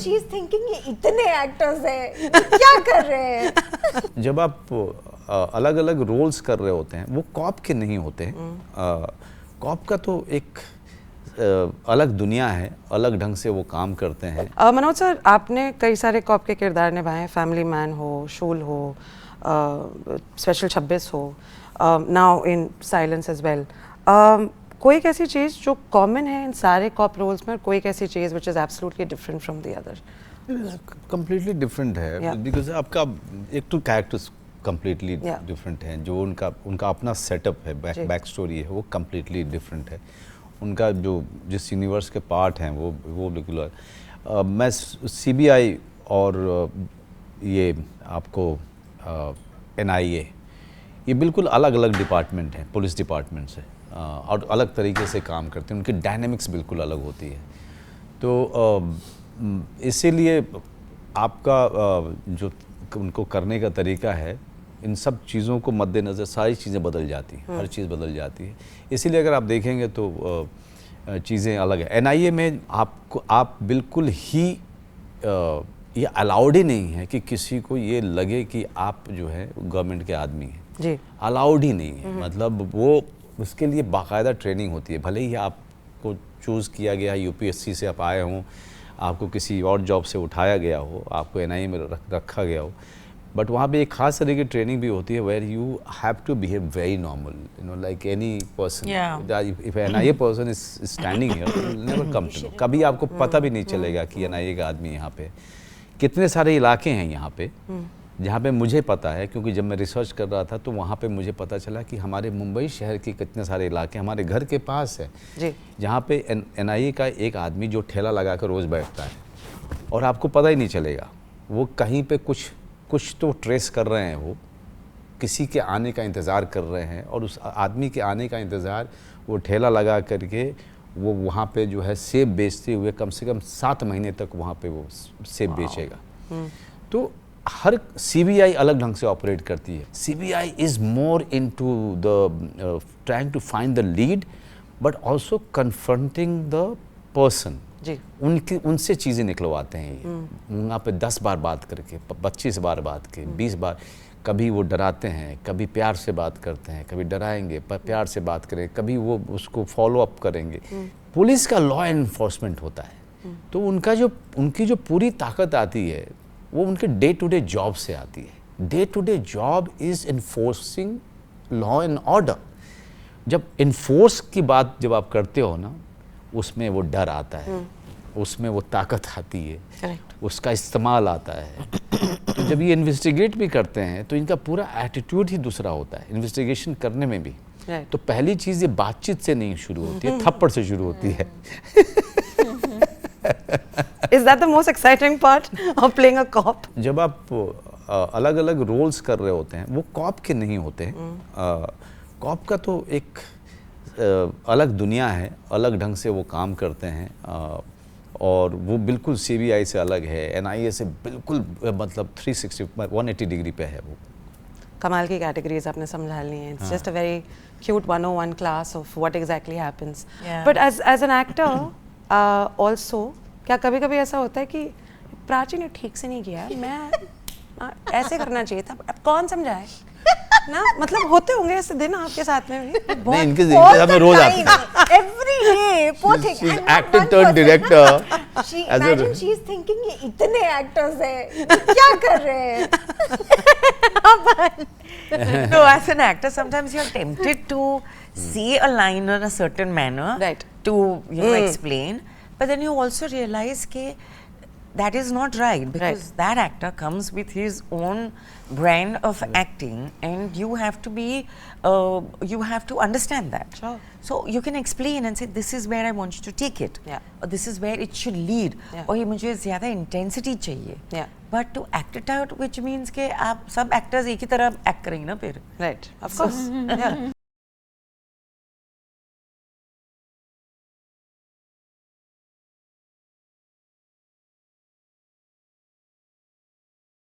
She is thinking ये इतने actors हैं, क्या कर रहे हैं? जब आप अलग अलग रोल्स कर रहे होते हैं, वो कॉप के नहीं होते हैं। कॉप का तो एक अलग दुनिया है, अलग ढंग से वो काम करते हैं। मनोज सर, आपने कई सारे कॉप के किरदार निभाए हैं, फैमिली मैन हो, शूल हो, स्पेशल 26 हो, now in silence as well. कोई एक ऐसी चीज़ जो कॉमन है इन सारे कॉप रोल्स में, और कोई एक ऐसी चीज़ which is absolutely different from the other? Completely different है, बिकॉज आपका एक तो कैरेक्टर्स कंप्लीटली डिफरेंट हैं, जो उनका अपना सेटअप है, बैक स्टोरी है, वो कंप्लीटली डिफरेंट है। उनका जो जिस यूनिवर्स के पार्ट हैं वो बिल्कुल मैं सीबीआई और ये आपको NIA, ये बिल्कुल अलग अलग डिपार्टमेंट हैं पुलिस डिपार्टमेंट से, और अलग तरीके से काम करते हैं, उनकी डायनेमिक्स बिल्कुल अलग होती है। तो इसीलिए आपका जो उनको करने का तरीका है, इन सब चीज़ों को मद्देनज़र सारी चीज़ें बदल जाती हैं, हर चीज़ बदल जाती है। इसीलिए अगर आप देखेंगे तो चीज़ें अलग है। NIA में आप बिल्कुल ही ये अलाउड ही नहीं है कि किसी को ये लगे कि आप जो है गवर्नमेंट के आदमी हैं जी, अलाउड ही नहीं है। मतलब वो उसके लिए बाकायदा ट्रेनिंग होती है। भले ही आपको चूज़ किया गया, UPSC से आप आए हों, आपको किसी और जॉब से उठाया गया हो, आपको NIA में रखा गया हो, बट वहाँ पे एक खास तरह की ट्रेनिंग भी होती है, where you have to behave very normal, you know, like any person. If NIA person is standing here, never come to know, कभी आपको पता भी नहीं चलेगा कि NIA का आदमी यहाँ पे। कितने सारे इलाके हैं यहाँ पे जहाँ पे मुझे पता है, क्योंकि जब मैं रिसर्च कर रहा था तो वहाँ पे मुझे पता चला कि हमारे मुंबई शहर के कितने सारे इलाके हमारे घर के पास है जी, जहाँ पे NIA का एक आदमी जो ठेला लगा कर रोज़ बैठता है, और आपको पता ही नहीं चलेगा। वो कहीं पे कुछ तो ट्रेस कर रहे हैं, वो किसी के आने का इंतज़ार कर रहे हैं, और उस आदमी के आने का इंतज़ार वो ठेला लगा करके वो वहाँ पे जो है सेब बेचते हुए कम से कम 7 महीने तक वहाँ पे वो सेब बेचेगा। तो हर CBI अलग ढंग से ऑपरेट करती है। CBI is more into the trying to find the lead, but also confronting the person जी, उनसे चीज़ें निकलवाते हैं। ये वहाँ पे 10 बार बात करके, 25 बार बात के, 20 बार, कभी वो डराते हैं, कभी प्यार से बात करते हैं, कभी डराएंगे पर प्यार से बात करें, कभी वो उसको फॉलो अप करेंगे। पुलिस का लॉ एनफोर्समेंट होता है, तो उनकी जो पूरी ताकत आती है वो उनके डे टू डे जॉब से आती है। Day to day job is enforcing law and order. जब इन्फोर्स की बात जब आप करते हो ना, उसमें वो डर आता है, उसमें वो ताकत आती है, उसका इस्तेमाल आता है। तो जब ये इन्वेस्टिगेट भी करते हैं तो इनका पूरा एटीट्यूड ही दूसरा होता है, इन्वेस्टिगेशन करने में भी। तो पहली चीज़ ये बातचीत से नहीं शुरू होती है, थप्पड़ से शुरू होती है। Is that the most exciting part of playing a cop? जब आप अलग अलग रोल्स कर रहे होते हैं, वो कॉप के नहीं होते हैं। कॉप का तो एक अलग दुनिया है, अलग ढंग से वो काम करते हैं, और वो बिल्कुल CBI से अलग है, NIA से बिल्कुल मतलब 180 डिग्री पे है वो। कमाल की कैटेगरीज आपने समझा ली हैं। It's just a very cute 101 class of what exactly happens. But as an actor also, क्या कभी कभी ऐसा होता है कि प्राची ने ठीक से नहीं किया, मैं ऐसे करना चाहिए था, अब कौन समझाए ना? मतलब होते होंगे ऐसे दिन आपके साथ में भी? नहीं, इनके साथ में रोज आते हैं। Every day, poor thing. She's actor turned director. Imagine she is thinking ये इतने actors हैं, क्या कर रहे हैं? No, as an actor, sometimes you're tempted to say a line in a certain manner, right, to explain, but then you also realize that that is not right, because that actor comes with his own brand of acting, and you have to be you have to understand that. Sure. So you can explain and say, this is where I want you to take it, or this is where it should lead, or ये मुझे ज़्यादा intensity चाहिए. But to act it out, which means कि आप सब actors एक ही तरह act करेंगे ना फिर. Right, of course. Yeah.